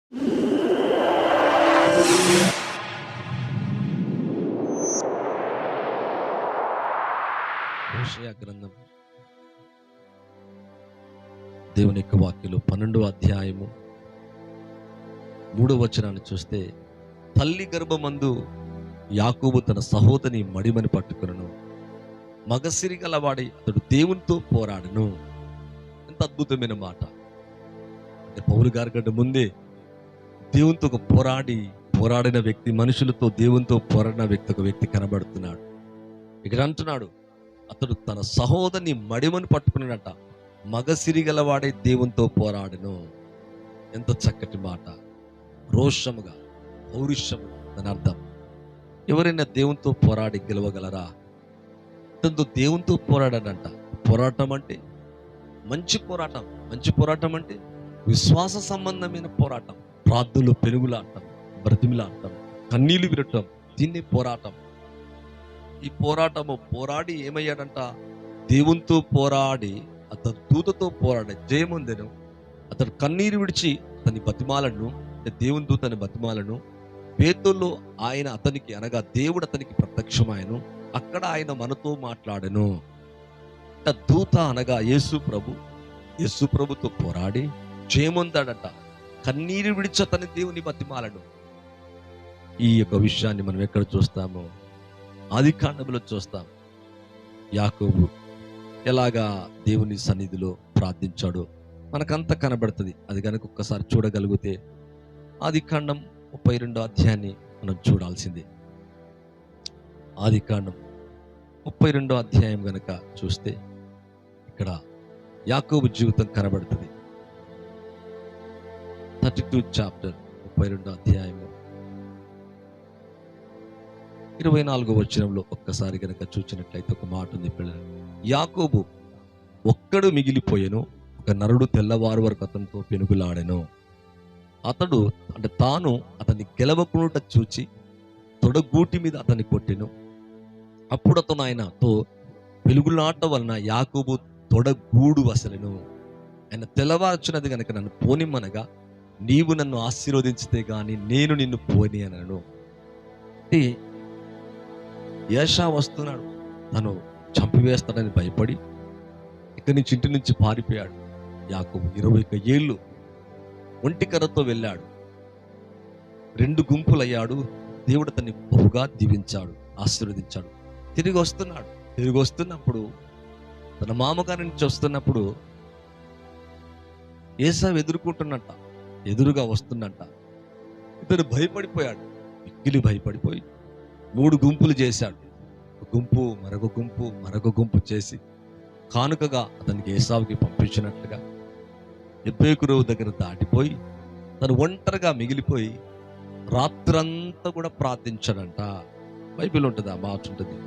హోషేయ గ్రంథం దేవుని యొక్క వాక్యలు 12వ అధ్యాయము 3వ వచనాన్ని చూస్తే, తల్లి గర్భమందు యాకోబు తన సహోదరిని మడిమని పట్టుకొనెను, మగసిరి గలవాడి అతడు దేవునితో పోరాడను. ఎంత అద్భుతమైన మాట! అంటే పౌలు గారి కంటే ముందే దేవునితో పోరాడిన వ్యక్తి, మనుషులతో దేవునితో పోరాడిన వ్యక్తి, ఒక వ్యక్తి కనబడుతున్నాడు. ఇక్కడ అంటున్నాడు, అతడు తన సహోదరిని మడిమని పట్టుకున్నాడట, మగసిరి గలవాడే దేవునితో పోరాడను. ఎంత చక్కటి మాట! రోషముగా, పౌరుషముగా దాని అర్థం. ఎవరైనా దేవునితో పోరాడి గెలవగలరా? తనతో దేవునితో పోరాడాడంట. పోరాటం అంటే మంచి పోరాటం. మంచి పోరాటం అంటే విశ్వాస సంబంధమైన పోరాటం. ప్రార్థనలు పెనుగులాడటం, బ్రతిమిలాడటం, కన్నీళ్లు విరటం, దీన్ని పోరాటం. ఈ పోరాడి ఏమయ్యాడంట? దేవునితో పోరాడి అతను దూతతో పోరాడే జయముందెను. అతను కన్నీరు విడిచి అతని బతిమాలను, దేవుని దూతని బతిమాలను. పేతుల్లో ఆయన అతనికి, అనగా దేవుడు అతనికి ప్రత్యక్షమాయను. అక్కడ ఆయన మనతో మాట్లాడెను. దూత అనగా యేసు ప్రభుతో పోరాడి జయముందాడట. కన్నీరు విడిచి అతని దేవుని బతిమాలను. ఈ యొక్క విషయాన్ని మనం ఎక్కడ చూస్తామో? ఆదికాండములో చూస్తాం. యాకోబు ఎలాగా దేవుని సన్నిధిలో ప్రార్థించాడో మనకంతా కనబడుతుంది. అది కనుక ఒక్కసారి చూడగలిగితే ఆదికాండం 32వ అధ్యాయాన్ని మనం చూడాల్సిందే. ఆదికాండం 32వ అధ్యాయం గనక చూస్తే ఇక్కడ యాకోబు జీవితం కనబడుతుంది. 32 చాప్టర్ 32వ అధ్యాయము 24వ వచనంలో ఒక్కసారి గనక చూసినట్లయితే ఒక మాట ఉంది పిల్లలు. యాకోబు ఒక్కడు మిగిలిపోయెను, ఒక నరుడు తెల్లవారు వరకు అతనితో పెనుగులాడెను. అతడు అంటే తాను అతన్ని గెలవకుండా చూచి తొడగూటి మీద అతన్ని కొట్టెను. అప్పుడు అతను ఆయనతో పెనుగులాట వలన యాకోబు తొడగూడు వసలెను. ఆయన తెల్లవారుచున్నది గనక నన్ను పోనిమ్మనగా, నీవు నన్ను ఆశీర్వదించితే గాని నేను నిన్ను పోని అనను. అంటే ఏషా వస్తున్నాడు, తను చంపివేస్తాడని భయపడి ఇక్కడి నుంచి, ఇంటి నుంచి పారిపోయాడు. యాకోబు 21 ఏళ్ళు ఒంటికర్రతో వెళ్ళాడు. 2 గుంపులయ్యాడు. దేవుడు అతన్ని బహుగా దీవించాడు, ఆశీర్వదించాడు. తిరిగి వస్తున్నప్పుడు తన మామగారి నుంచి వస్తున్నప్పుడు ఏసావు ఎదురుగా వస్తున్నట్ట. ఇతను భయపడిపోయాడు. మిక్కిలి భయపడిపోయి 3 గుంపులు చేశాడు. ఒక గుంపు మరొక గుంపు చేసి కానుకగా అతనికి ఏసావుకి పంపించినట్లుగా ఎబ్బేకురేవు దగ్గర దాటిపోయి తను ఒంటరిగా మిగిలిపోయి రాత్రంతా కూడా ప్రార్థించాడంట. బైబిల్ ఉంటుంది, ఆ మాట ఉంటుంది.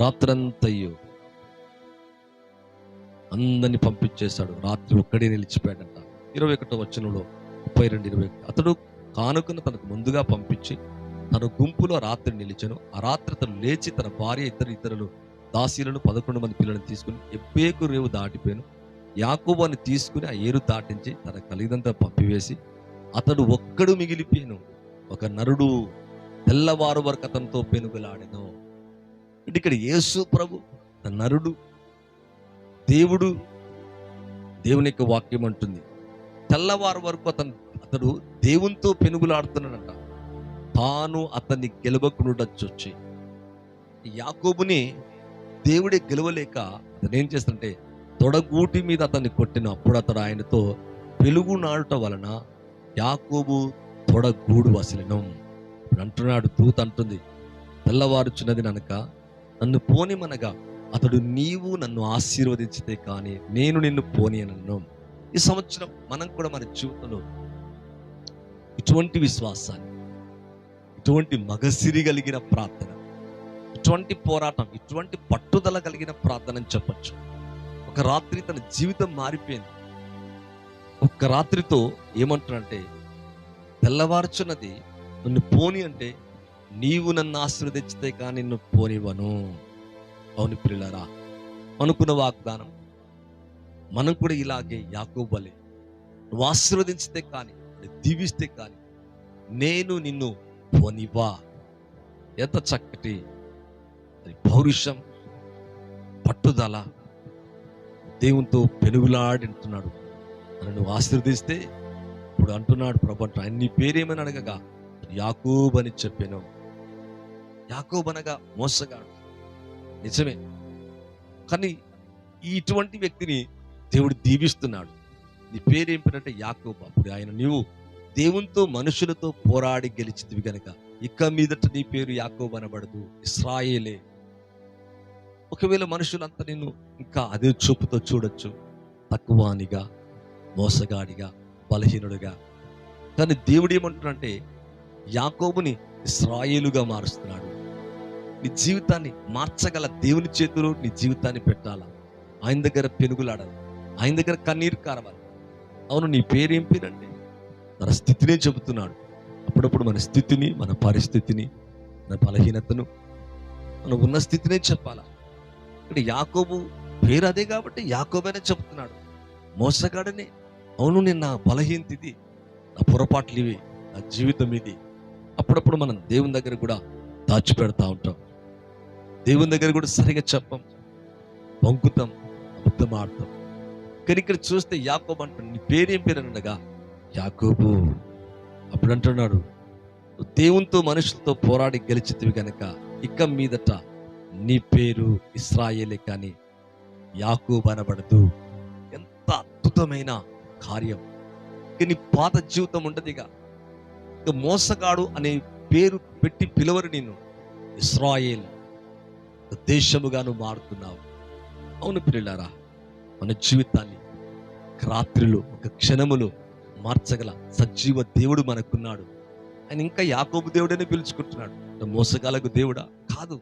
రాత్రంతయ్యో అందరినీ పంపించేశాడు, రాత్రి ఒక్కడే నిలిచిపోయాడంట. 21వ వచనంలో 32-20 అతడు కానుకను తనకు ముందుగా పంపించి తన గుంపులో రాత్రి నిలిచెను. ఆ రాత్రి తను లేచి తన భార్య ఇతరులు దాసీలను 11 మంది పిల్లలను తీసుకుని ఎబ్బేకు రేవు దాటిపోయాను. యాకోబుని తీసుకుని ఆ ఏరు దాటించి తన కలిగినంతా పంపివేసి అతడు ఒక్కడు మిగిలిపోయాను, ఒక నరుడు తెల్లవారు వరకు అతనితో పెనుగులాడెను. ఇక్కడ యేసు ప్రభు నరుడు, దేవుని యొక్క వాక్యం అంటుంది తెల్లవారు వరకు అతడు దేవునితో పెనుగులాడుతున్నాడంట. తాను అతన్ని గెలవకుండా చూచి యాకోబుని దేవుడే గెలవలేక అతను ఏం చేస్తుంటే తొడగూటి మీద అతన్ని కొట్టిన. అప్పుడు అతడు ఆయనతో పెలుగునాడుట వలన యాకోబు తొడగూడు వసలెను. ఇప్పుడు అంటున్నాడు, దూత అంటుంది, తెల్లవారుచున్నది ననక నన్ను పోనిమనగా, అతడు నీవు నన్ను ఆశీర్వదించితే కానీ నేను నిన్ను పోని అనను. ఈ సంవత్సరం మనం కూడా మన జీవితంలో ఇటువంటి విశ్వాసాన్ని, ఇటువంటి మగసిరి కలిగిన ప్రార్థన, ఇటువంటి పోరాటం, ఇటువంటి పట్టుదల కలిగిన ప్రార్థన అని చెప్పచ్చు. ఒక రాత్రి తన జీవితం మారిపోయింది. ఒక్క రాత్రితో ఏమంటున్నాడంటే, తెల్లవారుచున్నది నన్ను పోని అంటే నీవు నన్ను ఆశీర్వదించితే కానీ నిన్ను పోనివ్వను. అవును ప్రియులారా, అనుకున్న వాగ్దానం మనం కూడా ఇలాగే యాకోబు వలె నువ్వు ఆశీర్వదించితే కానీ, దీవిస్తే కానీ నేను నిన్ను పోనివ్వా. ఎంత చక్కటి పౌరుషం, పట్టుదల. దేవునితో పెనుగులాడింటున్నాడు. నన్ను నువ్వు ఆశీర్వదిస్తే ఇప్పుడు అంటున్నాడు ప్రభు అంట, నీ పేరేమని అడగగా యాకోబు అని చెప్పాను. యాకోబు అనగా మోసగాడు, నిజమే. కానీ ఇటువంటి వ్యక్తిని దేవుడు దీవిస్తున్నాడు. నీ పేరేంటంటే యాకోబు. అప్పుడు ఆయన, నీవు దేవునితో మనుషులతో పోరాడి గెలిచితివి గనక ఇక మీదట నీ పేరు యాకోబు అనబడదు, ఇశ్రాయేలే. ఒకవేళ మనుషులంతా నిన్ను ఇంకా అదే చూపుతో చూడొచ్చు, తక్కువానిగా, మోసగాడిగా, బలహీనుడిగా. కానీ దేవుడు ఏమంటున్నాడంటే యాకోబుని ఇశ్రాయేలుగా మారుస్తున్నాడు. నీ జీవితాన్ని మార్చగల దేవుని చేతిలో నీ జీవితాన్ని పెట్టాలా. ఆయన దగ్గర పెనుగులాడాలి, ఆయన దగ్గర కన్నీరు కారవాలి. అవును, నీ పేరేం పేరంటే తన స్థితినే చెబుతున్నాడు. అప్పుడప్పుడు మన స్థితిని, మన పరిస్థితిని, మన బలహీనతను, మనం ఉన్న స్థితినే చెప్పాలా. ఇక్కడ యాకోబు పేరు అదే కాబట్టి యాకోబనే చెబుతున్నాడు. మోసగాడనే, అవును నేను నా బలహీనత ఇది, నా పొరపాట్లు ఇవి, నా జీవితం ఇది. అప్పుడప్పుడు మనం దేవుని దగ్గర కూడా దాచిపెడతా ఉంటాం. దేవుని దగ్గర కూడా సరిగా చెప్పం, వంకుతాం, అబద్ధం ఆడతాం. కానీ ఇక్కడ చూస్తే యాకోబు అంటాడు, నీ పేరేం పేరు అనగా యాకోబు. అప్పుడు అంటున్నాడు, దేవునితో మనుషులతో పోరాడి గెలిచితివి కనుక ఇక మీదట నీ పేరు ఇశ్రాయేలే కానీ యాకోబు అనబడదు. ఎంత అద్భుతమైన కార్యం. ఇక నీ పాత జీవితం ఉండదిగా. ఇక మోసగాడు అనే పేరు పెట్టి పిలవరు నిన్ను, ఇశ్రాయేల్ దేశముగా నువ్వు మారుతున్నావు. అవును ప్రియులారా, మన జీవితాన్ని రాత్రిలో ఒక క్షణములో మార్చగల సజీవ దేవుడు మనకున్నాడు. ఆయన ఇంకా యాకోబు దేవుడని పిలుచుకుంటున్నాడు. మోసగాలకు దేవుడా కాదు.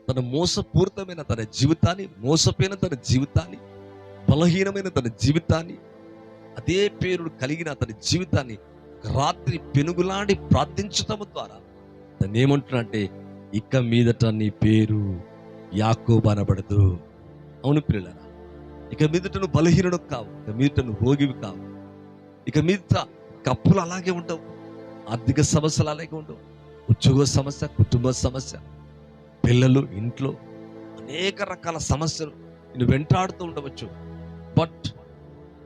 తన మోసపూరితమైన తన జీవితాన్ని, మోసపోయిన తన జీవితాన్ని, బలహీనమైన తన జీవితాన్ని, అదే పేరు కలిగిన తన జీవితాన్ని రాత్రి పెనుగులాడి ప్రార్థించటం ద్వారా తను ఏమంటున్నాడంటే ఇక మీదట నీ పేరు యాకోబు అనబడదు. అవును ప్రియులారా, ఇక మీదట నువ్వు బలహీనుడు కావు, ఇక మీదట నువ్వు రోగివి కావు, ఇక మీదట కప్పులు అలాగే ఉండవు, ఆర్థిక సమస్యలు అలాగే ఉండవు, ఉద్యోగ సమస్య, కుటుంబ సమస్య, పిల్లలు, ఇంట్లో అనేక రకాల సమస్యలు నేను వెంటాడుతూ ఉండవచ్చు. బట్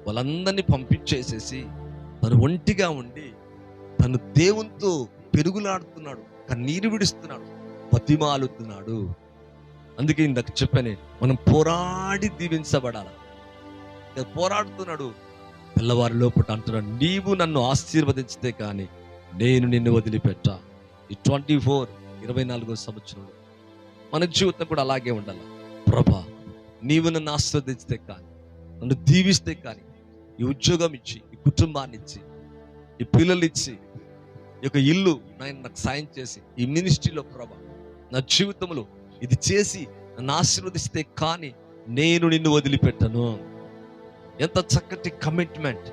వాళ్ళందరినీ పంపించేసేసి తను ఒంటిగా ఉండి తను దేవునితో పెరుగులాడుతున్నాడు, కన్నీరు విడుస్తున్నాడు, బతిమాలుతున్నాడు. అందుకే ఇందాక చెప్పానే, మనం పోరాడి దీవించబడాలి. పోరాడుతున్నాడు. తెల్లవారి లోపల అంటున్నాడు, నీవు నన్ను ఆశీర్వదించితే కానీ నేను నిన్ను వదిలిపెట్టా. ఈ 24 సంవత్సరంలో మన జీవితం కూడా అలాగే ఉండాలి. ప్రభా, నీవు నన్ను ఆశీర్వదించితే కానీ, నన్ను దీవిస్తే కానీ, ఈ ఉద్యోగం ఇచ్చి, ఈ కుటుంబాన్ని ఇచ్చి, ఈ పిల్లలు ఇచ్చి, ఈ యొక్క ఇల్లు నాకు సాయం చేసి, ఈ మినిస్ట్రీలో ప్రభా నా జీవితంలో ఇది చేసి నన్ను ఆశీర్వదిస్తే కానీ నేను నిన్ను వదిలిపెట్టను. ఎంత చక్కటి కమిట్మెంట్,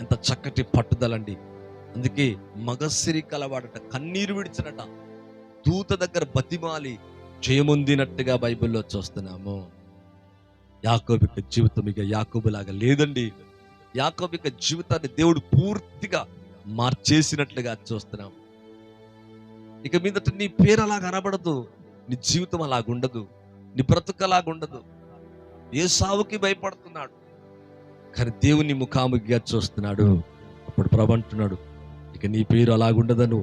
ఎంత చక్కటి పట్టుదలండి. అందుకే మగసిరి కలవాడట, కన్నీరు విడిచినట, దూత దగ్గర బతిమాలి జయముందినట్టుగా బైబిల్లో చూస్తున్నాము. యాకోబు యొక్క జీవితం ఇక యాకోబులాగా లేదండి. యాకోబు యొక్క జీవితాన్ని దేవుడు పూర్తిగా మార్చేసినట్లుగా చూస్తున్నాం. ఇక మీదట నీ పేరు అలాగ అనబడదు, నీ జీవితం అలాగుండదు, నీ బ్రతుకు అలాగుండదు. ఏసావుకి భయపడుతున్నాడు, కానీ దేవుని ముఖాముఖిగా చూస్తున్నాడు. అప్పుడు ప్రభు అంటున్నాడు, ఇక నీ పేరు అలాగుండదను.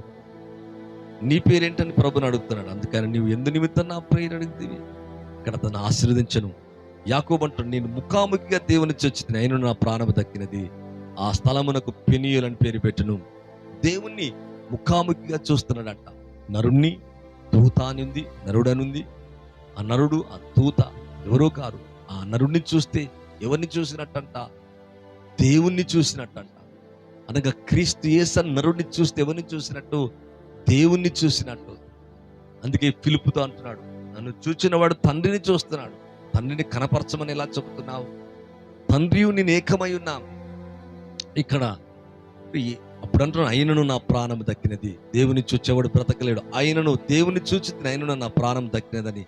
నీ పేరేంటని ప్రభుని అడుగుతున్నాడు. అందుకని నీవు ఎందు నిమిత్తం నా పేరు అడుగుతీవి? ఇక్కడ తను ఆశీర్వదించను. యాకోబు అంటాడు, నేను ముఖాముఖిగా దేవుని చొచ్చి నేను నా ప్రాణము దక్కినది, ఆ స్థలమునకు పెనీయులు అని పేరు పెట్టును. దేవుణ్ణి ముఖాముఖిగా చూస్తున్నాడంట. నరుణ్ణి, దూత అని ఉంది, నరుడనుంది. ఆ నరుడు, ఆ దూత ఎవరో కారు. ఆ నరుణ్ణి చూస్తే ఎవరిని చూసినట్టంట? దేవుణ్ణి చూసినట్టంట. అనగా క్రీస్తు యేసు నరుడిని చూస్తే ఎవరిని చూసినట్టు? దేవుణ్ణి చూసినట్టు. అందుకే ఫిలిప్పుతో అంటున్నాడు, నన్ను చూచిన వాడు తండ్రిని చూస్తున్నాడు. తండ్రిని కనపరచమని ఎలా చెబుతున్నావు? తండ్రి నేను ఏకమై ఉన్నాం. ఇక్కడ అప్పుడు అంటున్నాడు, ఆయనను నా ప్రాణం దక్కినది. దేవుని చూచేవాడు బ్రతకలేడు, ఆయనను దేవుని చూచి ఆయనను నా ప్రాణం దక్కినదని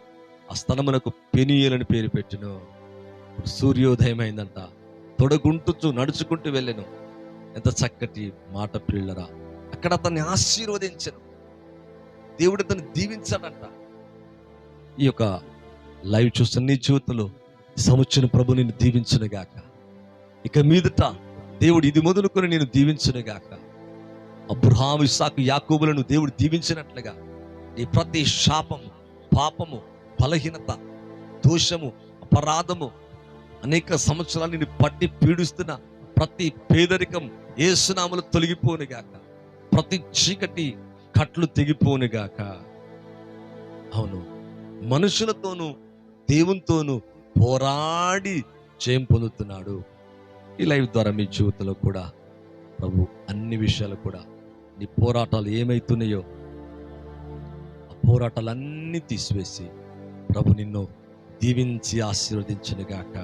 ఆ స్థలమునకు పెనీయులని పేరు పెట్టెను. సూర్యోదయం అయిందంట. తొడగుంటూ నడుచుకుంటూ వెళ్ళాను. ఎంత చక్కటి మాట పిల్లరా. అక్కడ అతన్ని ఆశీర్వదించను, దేవుడు అతన్ని దీవించాడంట. ఈ యొక్క లైవ్ చూస్తున్న నీ జీవితంలో సంవత్సరం ప్రభు నిన్ను దీవించునుగాక. ఇక మీదట దేవుడు ఇది మొదలుకొని నేను దీవించునుగాక. అబ్రహాము, ఇస్సాకు, యాకోబులను దేవుడు దీవించినట్లుగా నీ ప్రతి శాపము, పాపము, బలహీనత, దోషము, అపరాధము, అనేక సంవత్సరాలు నిన్ను పట్టి పీడిస్తున్న ప్రతి పేదరికం యేసు నామములో తొలగిపోనుగాక. ప్రతి చీకటి కట్లు తెగిపోనుగాక. అవును, మనుషులతోనూ దేవునితోనూ పోరాడి జయం పొందుతున్నాడు. ఈ లైవ్ ద్వారా మీ జీవితంలో కూడా ప్రభు అన్ని విషయాలు కూడా నీ పోరాటాలు ఏమైతున్నాయో ఆ పోరాటాలన్నీ తీసివేసి ప్రభు నిన్ను దీవించి ఆశీర్వదించునుగాక.